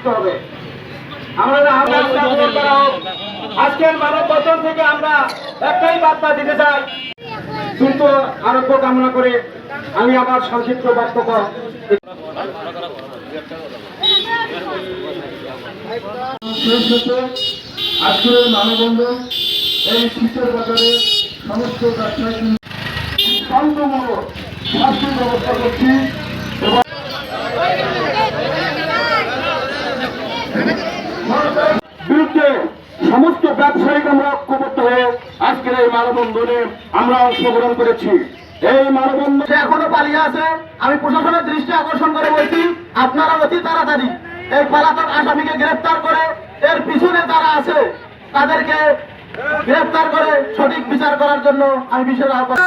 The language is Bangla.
দিতে হবে। আজকের মানববন্ধন থেকে আমরা একটাই বার্তা দিতে চাই, দ্রুত আরোগ্য কামনা করে আমি আমার সংক্ষিপ্ত বক্তব্য আজকের মানববন্ধন এই শীতের বাজারে সমস্ত ব্যবসায়ী শান্তমূলক শাস্তির ব্যবস্থা করছি এবং বিরুদ্ধে সমস্ত ব্যবসায়িক আমরা ঐক্যবদ্ধ হয়ে আজকের এই মানববন্ধনে আমরা অংশগ্রহণ করেছি। এই মানববন্ধন এখনো পালিয়ে আছে। আমি প্রশাসনের দৃষ্টি আকর্ষণ করে বলছি, আপনারা অতি তাড়াতাড়ি এই পলাতক আসামিকে গ্রেফতার করে এর পিছনে যারা আছে তাদেরকে গ্রেফতার করে সঠিক বিচার করার জন্য আমি বিশেষ আহ্বান